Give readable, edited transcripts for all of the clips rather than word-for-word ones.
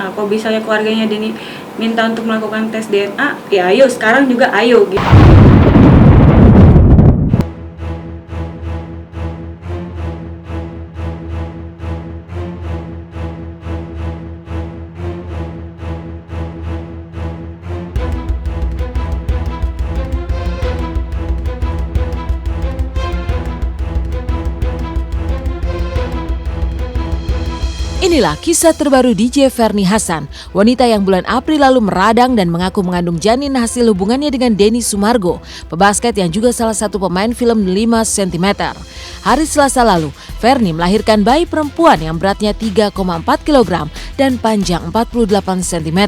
DNA. Kalau misalnya keluarganya Denny minta untuk melakukan tes DNA, ya ayo sekarang juga ayo gitu. Inilah kisah terbaru DJ Ferny Hassan, wanita yang bulan April lalu meradang dan mengaku mengandung janin hasil hubungannya dengan Denny Sumargo, pebasket yang juga salah satu pemain film 5 cm. Hari Selasa lalu, Ferny melahirkan bayi perempuan yang beratnya 3,4 kg dan panjang 48 cm.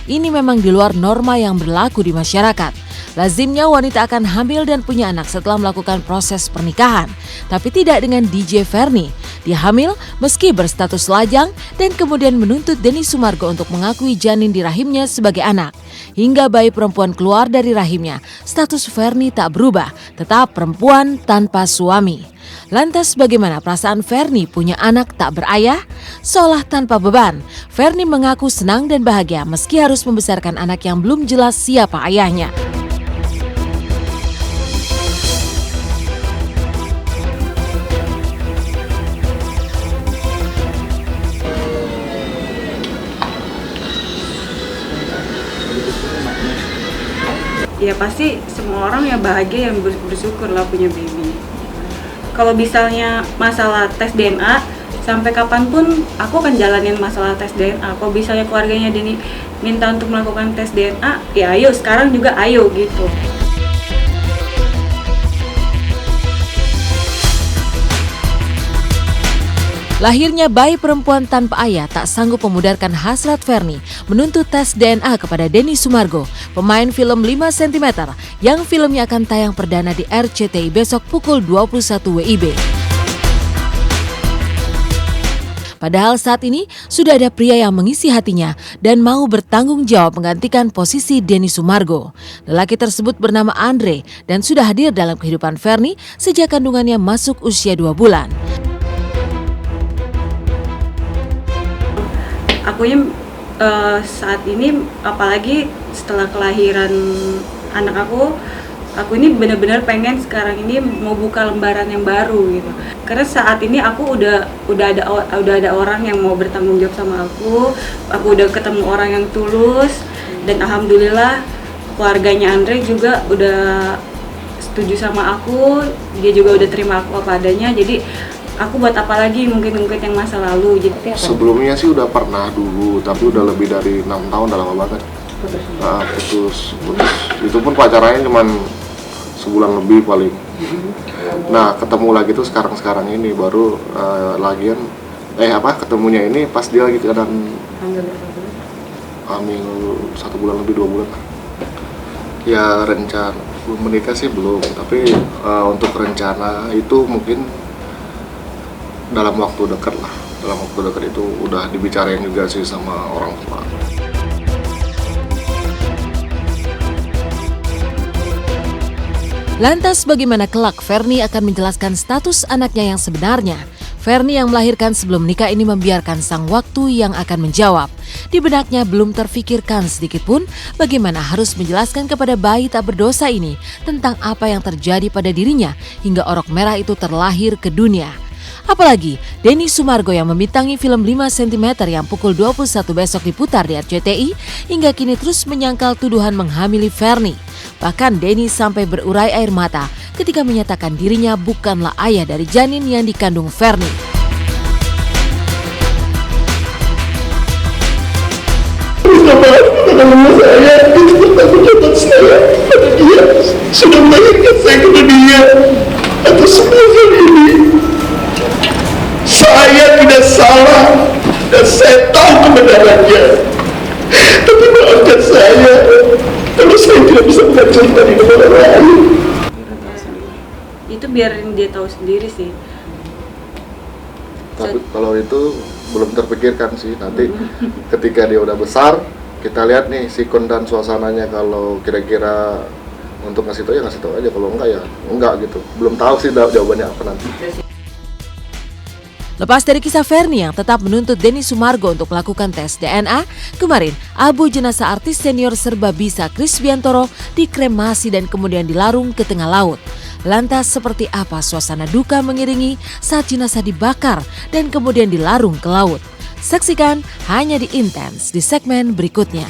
Ini memang di luar norma yang berlaku di masyarakat. Lazimnya wanita akan hamil dan punya anak setelah melakukan proses pernikahan. Tapi tidak dengan DJ Ferny. Dia hamil meski berstatus lajang dan kemudian menuntut Denny Sumargo untuk mengakui janin di rahimnya sebagai anak. Hingga bayi perempuan keluar dari rahimnya, status Ferny tak berubah, tetap perempuan tanpa suami. Lantas bagaimana perasaan Ferny punya anak tak berayah? Seolah tanpa beban, Ferny mengaku senang dan bahagia meski harus membesarkan anak yang belum jelas siapa ayahnya. Ya pasti semua orang ya bahagia yang bersyukur lah punya baby. Kalau misalnya masalah tes DNA, sampai kapanpun aku akan jalanin masalah tes DNA. Kalau misalnya keluarganya Denny minta untuk melakukan tes DNA, ya ayo sekarang juga ayo gitu. Lahirnya bayi perempuan tanpa ayah tak sanggup memudarkan hasrat Ferny menuntut tes DNA kepada Denny Sumargo, pemain film 5 cm yang filmnya akan tayang perdana di RCTI besok pukul 21 WIB. Padahal saat ini sudah ada pria yang mengisi hatinya dan mau bertanggung jawab menggantikan posisi Denny Sumargo. Lelaki tersebut bernama Andre dan sudah hadir dalam kehidupan Ferny sejak kandungannya masuk usia 2 bulan. Akunya saat ini apalagi setelah kelahiran anak aku ini benar-benar pengen sekarang ini mau buka lembaran yang baru gitu. Karena saat ini aku udah ada orang yang mau bertanggung jawab sama aku udah ketemu orang yang tulus dan alhamdulillah keluarganya Andre juga udah setuju sama aku, dia juga udah terima aku apa adanya. Jadi aku buat apa lagi mungkin yang masa lalu gitu. Sebelumnya sih udah pernah dulu, tapi udah lebih dari 6 tahun, udah lama banget. Putus. Itu pun pacarannya cuman sebulan lebih paling. Nah ketemu lagi tuh sekarang ini baru ketemunya ini pas dia lagi keadaan hamil 1 bulan lebih 2 bulan. Ya rencana belum menikah sih belum, tapi untuk rencana itu mungkin dalam waktu dekat itu udah dibicarain juga sih sama orang tua. Lantas bagaimana kelak Ferny akan menjelaskan status anaknya yang sebenarnya? Ferny yang melahirkan sebelum nikah ini membiarkan sang waktu yang akan menjawab. Di benaknya belum terfikirkan sedikitpun bagaimana harus menjelaskan kepada bayi tak berdosa ini tentang apa yang terjadi pada dirinya hingga orok merah itu terlahir ke dunia. Apalagi Denny Sumargo yang membintangi film 5 cm yang pukul 21 besok diputar di RCTI hingga kini terus menyangkal tuduhan menghamili Ferny. Bahkan Denny sampai berurai air mata ketika menyatakan dirinya bukanlah ayah dari janin yang dikandung Ferny. Dia sudah melahirkan saya ke dunia atas semua hal ini. Saya tidak salah dan saya tahu kebenarannya. Tapi maafkan saya kalau saya tidak bisa menceritakan di depan orang lain. Itu biarin dia tahu sendiri sih. Tapi kalau itu belum terpikirkan sih, nanti ketika dia udah besar kita lihat nih sikon dan suasananya. Kalau kira-kira untuk ngasih tahu aja, kalau enggak ya enggak gitu. Belum tahu sih jawabannya apa nanti. Lepas dari kisah Ferni yang tetap menuntut Denny Sumargo untuk melakukan tes DNA, kemarin abu jenazah artis senior serba bisa Kris Biantoro dikremasi dan kemudian dilarung ke tengah laut. Lantas seperti apa suasana duka mengiringi saat jenazah dibakar dan kemudian dilarung ke laut? Saksikan hanya di Intens di segmen berikutnya.